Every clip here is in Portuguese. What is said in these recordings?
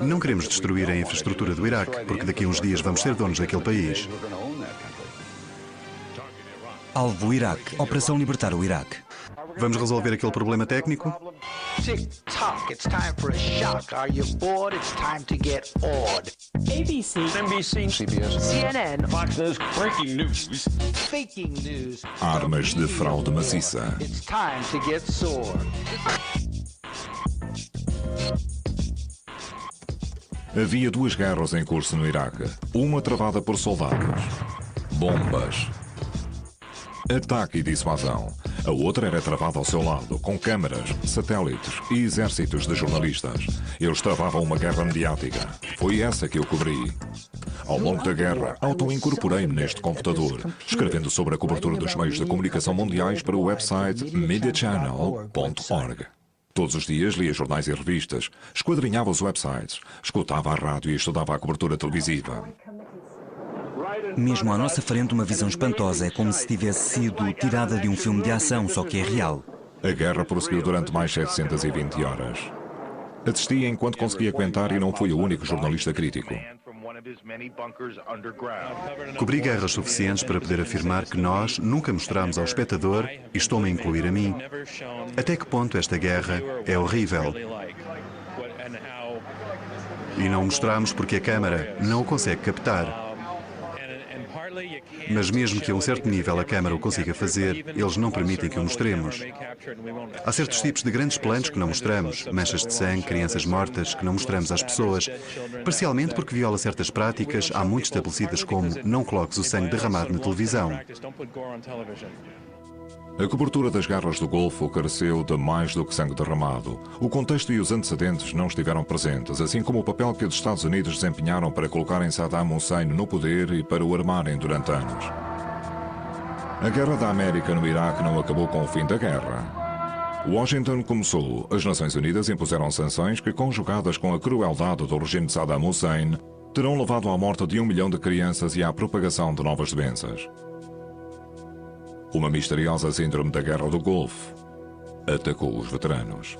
Não queremos destruir a infraestrutura do Iraque, porque daqui a uns dias vamos ser donos daquele país. Alvo Iraque. Operação Libertar o Iraque. Vamos resolver aquele problema técnico? Tick-tock, it's time for a shock. Are you bored? It's time to get awed. ABC, NBC, CBS, CNN, Fox News, breaking news. faking news. Armas de fraude maciça. It's time to get sore. Havia duas guerras em curso no Iraque. Uma travada por soldados. Bombas. Ataque e dissuasão. A outra era travada ao seu lado, com câmaras, satélites e exércitos de jornalistas. Eles travavam uma guerra mediática. Foi essa que eu cobri. Ao longo da guerra, auto-incorporei-me neste computador, escrevendo sobre a cobertura dos meios de comunicação mundiais para o website mediachannel.org. Todos os dias lia jornais e revistas, esquadrinhava os websites, escutava a rádio e estudava a cobertura televisiva. Mesmo à nossa frente, uma visão espantosa. É como se tivesse sido tirada de um filme de ação, só que é real. A guerra prosseguiu durante mais 720 horas. Assisti enquanto conseguia aguentar e não fui o único jornalista crítico. Cobri guerras suficientes para poder afirmar que nós nunca mostramos ao espectador, e estou-me a incluir a mim, até que ponto esta guerra é horrível. E não mostramos porque a câmara não o consegue captar. Mas mesmo que a um certo nível a câmara o consiga fazer, eles não permitem que o mostremos. Há certos tipos de grandes planos que não mostramos, manchas de sangue, crianças mortas, que não mostramos às pessoas, parcialmente porque viola certas práticas há muito estabelecidas como não coloques o sangue derramado na televisão. A cobertura das guerras do Golfo careceu de mais do que sangue derramado. O contexto e os antecedentes não estiveram presentes, assim como o papel que os Estados Unidos desempenharam para colocarem Saddam Hussein no poder e para o armarem durante anos. A Guerra da América no Iraque não acabou com o fim da guerra. Washington começou. As Nações Unidas impuseram sanções que, conjugadas com a crueldade do regime de Saddam Hussein, terão levado à morte de 1 milhão de crianças e à propagação de novas doenças. Uma misteriosa síndrome da Guerra do Golfo atacou os veteranos.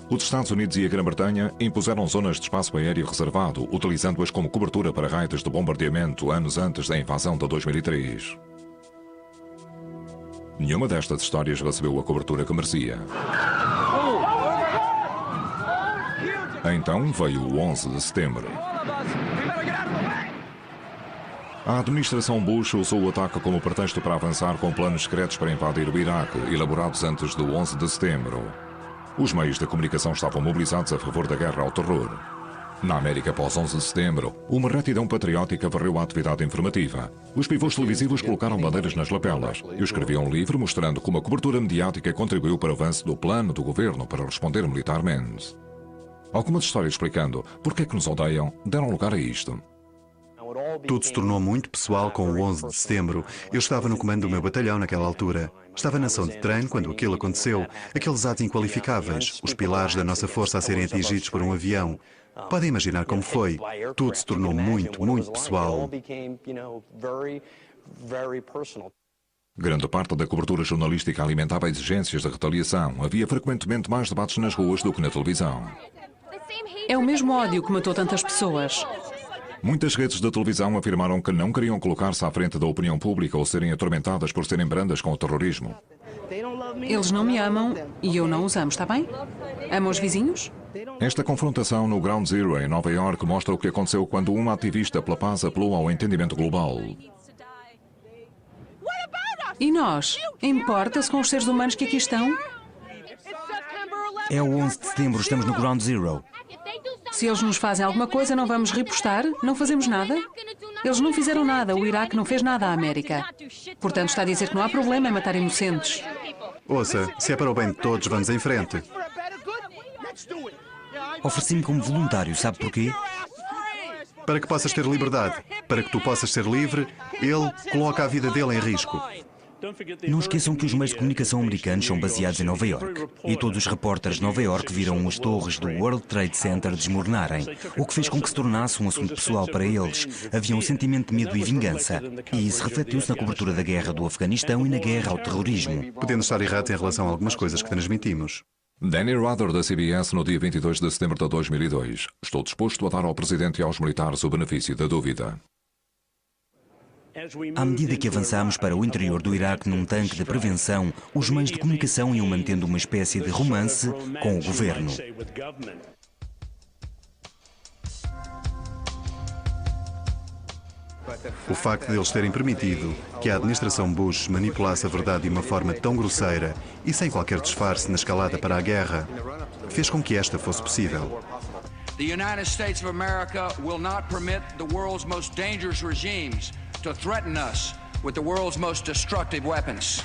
Os Estados Unidos e a Grã-Bretanha impuseram zonas de espaço aéreo reservado, utilizando-as como cobertura para raids de bombardeamento anos antes da invasão de 2003. Nenhuma destas histórias recebeu a cobertura que merecia. Então veio o 11 de setembro. A administração Bush usou o ataque como pretexto para avançar com planos secretos para invadir o Iraque, elaborados antes do 11 de setembro. Os meios de comunicação estavam mobilizados a favor da guerra ao terror. Na América após 11 de setembro, uma retidão patriótica varreu a atividade informativa. Os pivôs televisivos colocaram bandeiras nas lapelas e escreviam um livro mostrando como a cobertura mediática contribuiu para o avanço do plano do governo para responder militarmente. Algumas histórias explicando por que nos odeiam deram lugar a isto. Tudo se tornou muito pessoal com o 11 de setembro. Eu estava no comando do meu batalhão naquela altura. Estava na ação de treino quando aquilo aconteceu. Aqueles atos inqualificáveis, os pilares da nossa força a serem atingidos por um avião. Podem imaginar como foi. Tudo se tornou muito, muito pessoal. Grande parte da cobertura jornalística alimentava exigências de retaliação. Havia frequentemente mais debates nas ruas do que na televisão. é o mesmo ódio que matou tantas pessoas. Muitas redes de televisão afirmaram que não queriam colocar-se à frente da opinião pública ou serem atormentadas por serem brandas com o terrorismo. Eles não me amam e eu não os amo, está bem? Amam os vizinhos? Esta confrontação no Ground Zero, em Nova York, mostra o que aconteceu quando uma ativista pela paz apelou ao entendimento global. E nós? Importa-se com os seres humanos que aqui estão? É o 11 de setembro, estamos no Ground Zero. Se eles nos fazem alguma coisa, não vamos repostar? Não fazemos nada? Eles não fizeram nada, o Iraque não fez nada à América. Portanto, está a dizer que não há problema em matar inocentes. Ouça, se é para o bem de todos, vamos em frente. Ofereci-me como voluntário, sabe porquê? Para que possas ter liberdade, para que tu possas ser livre, ele coloca a vida dele em risco. Não esqueçam que os meios de comunicação americanos são baseados em Nova York. E todos os repórteres de Nova York viram as torres do World Trade Center desmoronarem, o que fez com que se tornasse um assunto pessoal para eles. Havia um sentimento de medo e vingança. E isso refletiu-se na cobertura da guerra do Afeganistão e na guerra ao terrorismo. Podemos estar errados em relação a algumas coisas que transmitimos. Danny Rather, da CBS, no dia 22 de setembro de 2002. Estou disposto a dar ao presidente e aos militares o benefício da dúvida. À medida que avançámos para o interior do Iraque num tanque de prevenção, os meios de comunicação iam mantendo uma espécie de romance com o governo. O facto de eles terem permitido que a administração Bush manipulasse a verdade de uma forma tão grosseira e sem qualquer disfarce na escalada para a guerra, fez com que esta fosse possível. The United States of America will not permit the world's most dangerous regimes to threaten us with the world's most destructive weapons.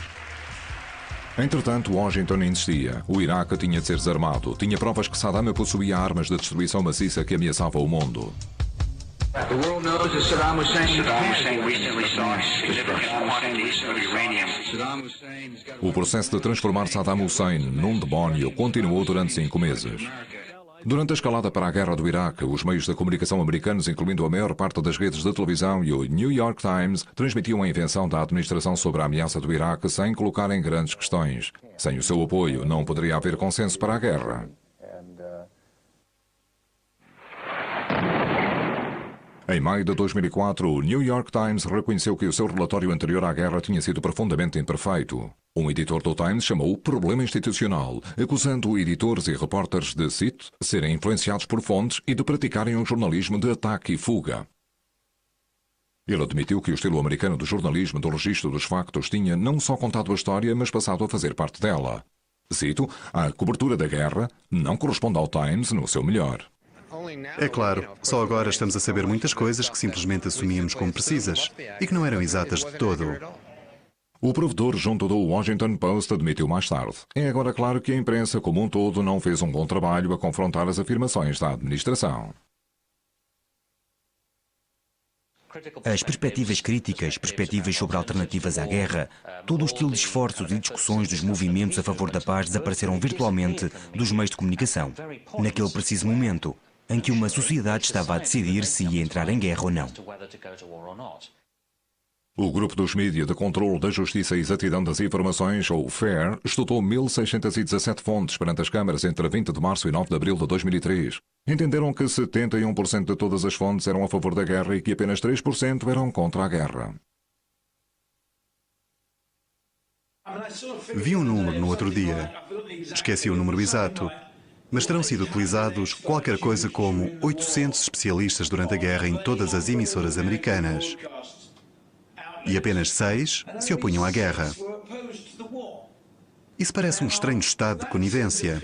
Entretanto, Washington insistia. O Iraque tinha de ser desarmado. Tinha provas que Saddam possuía armas de destruição maciça que ameaçavam o mundo. The world knows that Saddam Hussein recently saw significant quantities of uranium. Saddam Hussein's got O processo de transformar Saddam Hussein num demónio continuou durante 5 meses. Durante a escalada para a guerra do Iraque, os meios de comunicação americanos, incluindo a maior parte das redes de televisão e o New York Times, transmitiam a invenção da administração sobre a ameaça do Iraque sem colocar em grandes questões. Sem o seu apoio, não poderia haver consenso para a guerra. Em maio de 2004, o New York Times reconheceu que o seu relatório anterior à guerra tinha sido profundamente imperfeito. Um editor do Times chamou-o problema institucional, acusando editores e repórteres de, cito, serem influenciados por fontes e de praticarem um jornalismo de ataque e fuga. Ele admitiu que o estilo americano do jornalismo do registro dos factos tinha não só contado a história, mas passado a fazer parte dela. Cito, a cobertura da guerra não corresponde ao Times no seu melhor. É claro, só agora estamos a saber muitas coisas que simplesmente assumíamos como precisas e que não eram exatas de todo. O provedor junto do Washington Post admitiu mais tarde. É agora claro que a imprensa como um todo não fez um bom trabalho a confrontar as afirmações da administração. As perspectivas críticas, perspectivas sobre alternativas à guerra, todo o estilo de esforços e discussões dos movimentos a favor da paz desapareceram virtualmente dos meios de comunicação, naquele preciso momento em que uma sociedade estava a decidir se ia entrar em guerra ou não. O Grupo dos Mídia de Controlo da Justiça e Exatidão das Informações, ou FAIR, estudou 1.617 fontes perante as câmaras entre 20 de março e 9 de abril de 2003. Entenderam que 71% de todas as fontes eram a favor da guerra e que apenas 3% eram contra a guerra. Vi um número no outro dia. Esqueci o número exato. Mas terão sido utilizados qualquer coisa como 800 especialistas durante a guerra em todas as emissoras americanas. E apenas 6 se opunham à guerra. Isso parece um estranho estado de conivência.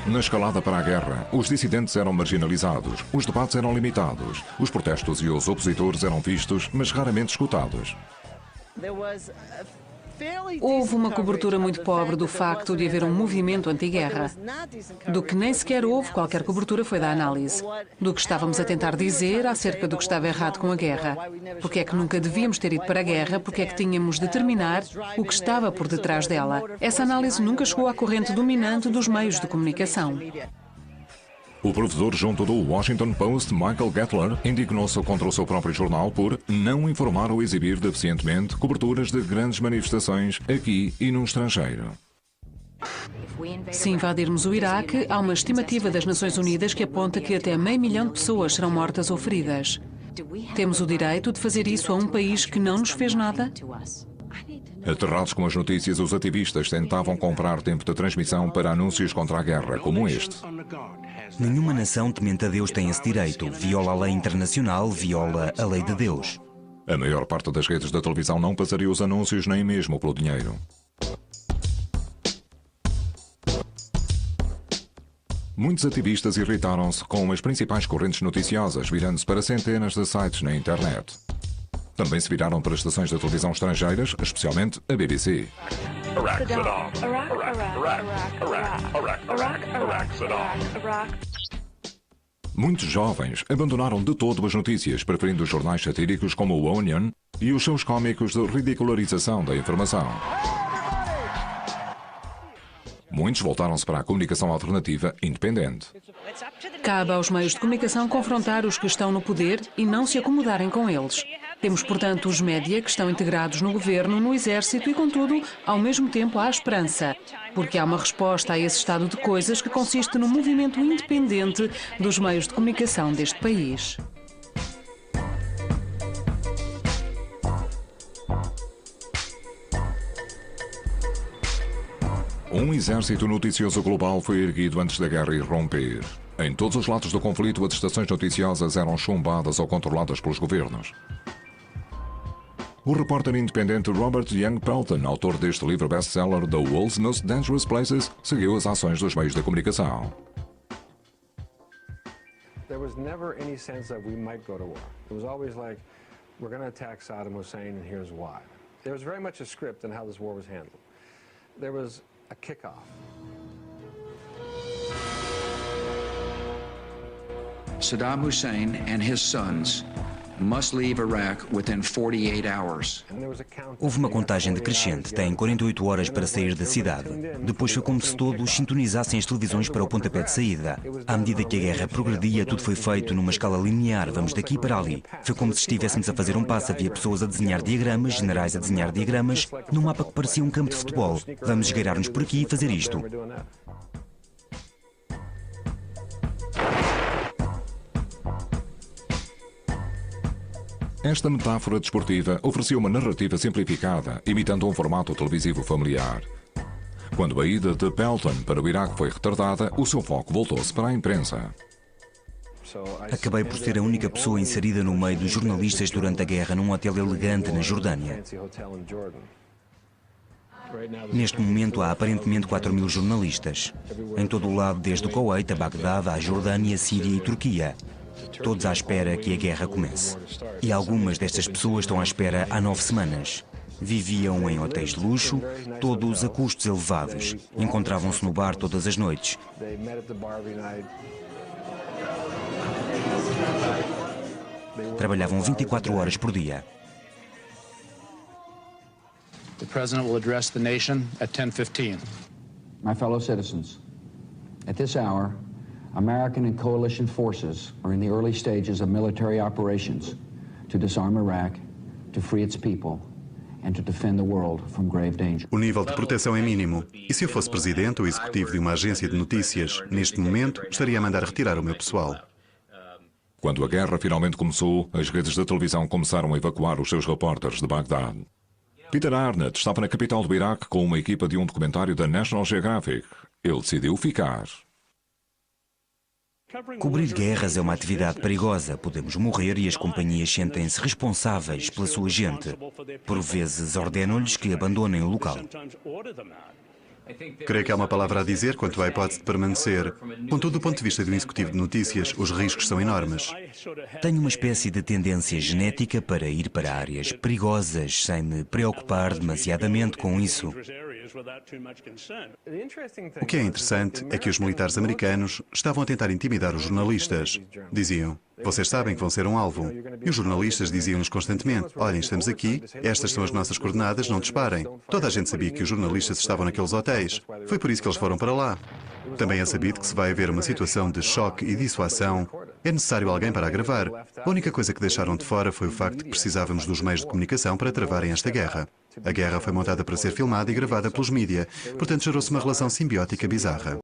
Na escalada para a guerra, os dissidentes eram marginalizados, os debates eram limitados, os protestos e os opositores eram vistos, mas raramente escutados. Houve uma cobertura muito pobre do facto de haver um movimento anti-guerra. Do que nem sequer houve qualquer cobertura foi da análise. Do que estávamos a tentar dizer acerca do que estava errado com a guerra. Porque é que nunca devíamos ter ido para a guerra, porque é que tínhamos de determinar o que estava por detrás dela. Essa análise nunca chegou à corrente dominante dos meios de comunicação. O provedor junto do Washington Post, Michael Gettler, indignou-se contra o seu próprio jornal por não informar ou exibir deficientemente coberturas de grandes manifestações aqui e no estrangeiro. Se invadirmos o Iraque, há uma estimativa das Nações Unidas que aponta que até 500 mil pessoas serão mortas ou feridas. Temos o direito de fazer isso a um país que não nos fez nada? Aterrados com as notícias, os ativistas tentavam comprar tempo de transmissão para anúncios contra a guerra, como este. Nenhuma nação temente a Deus tem esse direito. Viola a lei internacional, viola a lei de Deus. A maior parte das redes da televisão não passaria os anúncios nem mesmo pelo dinheiro. Muitos ativistas irritaram-se com as principais correntes noticiosas, virando-se para centenas de sites na internet. Também se viraram para estações de televisão estrangeiras, especialmente a BBC. Muitos jovens abandonaram de todo as notícias, preferindo os jornais satíricos como o Onion e os shows cómicos de ridicularização da informação. Muitos voltaram-se para a comunicação alternativa independente. Cabe aos meios de comunicação confrontar os que estão no poder e não se acomodarem com eles. Temos, portanto, os média que estão integrados no governo, no exército e, contudo, ao mesmo tempo há esperança. Porque há uma resposta a esse estado de coisas que consiste no movimento independente dos meios de comunicação deste país. Um exército noticioso global foi erguido antes da guerra irromper. Em todos os lados do conflito, as estações noticiosas eram chumbadas ou controladas pelos governos. O repórter independente Robert Young Pelton, autor deste livro best-seller The World's Most Dangerous Places, seguiu as ações dos meios de comunicação. There was never any sense that we might go to war. It was always like, we're going to attack Saddam Hussein and here's why. There was very much a script on how this war was handled. There was a kickoff. Saddam Hussein and his sons must leave Iraq within 48 hours. Houve uma contagem decrescente. Têm 48 horas para sair da cidade. Depois foi como se todos sintonizassem as televisões para o pontapé de saída. À medida que a guerra progredia, tudo foi feito numa escala linear. Vamos daqui para ali. Foi como se estivéssemos a fazer um passo. Havia pessoas a desenhar diagramas, generais a desenhar diagramas, num mapa que parecia um campo de futebol. Vamos esgueirar-nos por aqui e fazer isto. Esta metáfora desportiva oferecia uma narrativa simplificada, imitando um formato televisivo familiar. Quando a ida de Pelton para o Iraque foi retardada, o seu foco voltou-se para a imprensa. Acabei por ser a única pessoa inserida no meio dos jornalistas durante a guerra num hotel elegante na Jordânia. Neste momento há aparentemente 4.000 jornalistas. Em todo o lado, desde o Kuwait a Bagdade, à Jordânia, Síria e Turquia. Todos à espera que a guerra comece. E algumas destas pessoas estão à espera há 9 semanas. Viviam em hotéis de luxo, todos a custos elevados. Encontravam-se no bar todas as noites. Trabalhavam 24 horas por dia. The President will address the nation at 10:15. My fellow citizens, at this hour, American and coalition forces are in the early stages of military operations to disarm Iraq, to free its people, and to defend the world from grave danger. O nível de proteção é mínimo. E se eu fosse presidente ou executivo de uma agência de notícias, neste momento estaria a mandar retirar o meu pessoal. Quando a guerra finalmente começou, as redes de televisão começaram a evacuar os seus repórteres de Bagdade. Peter Arnett estava na capital do Iraque com uma equipa de um documentário da National Geographic. Ele decidiu ficar. Cobrir guerras é uma atividade perigosa. Podemos morrer e as companhias sentem-se responsáveis pela sua gente. Por vezes ordenam-lhes que abandonem o local. Creio que há uma palavra a dizer quanto à hipótese de permanecer. Contudo, do ponto de vista de um executivo de notícias, os riscos são enormes. Tenho uma espécie de tendência genética para ir para áreas perigosas, sem me preocupar demasiadamente com isso. O que é interessante é que os militares americanos estavam a tentar intimidar os jornalistas. Diziam, vocês sabem que vão ser um alvo. E os jornalistas diziam-nos constantemente, olhem, estamos aqui, estas são as nossas coordenadas, não disparem. Toda a gente sabia que os jornalistas estavam naqueles hotéis. Foi por isso que eles foram para lá. Também é sabido que se vai haver uma situação de choque e dissuasão. É necessário alguém para a gravar. A única coisa que deixaram de fora foi o facto de que precisávamos dos meios de comunicação para travarem esta guerra. A guerra foi montada para ser filmada e gravada pelos mídia, portanto gerou-se uma relação simbiótica bizarra.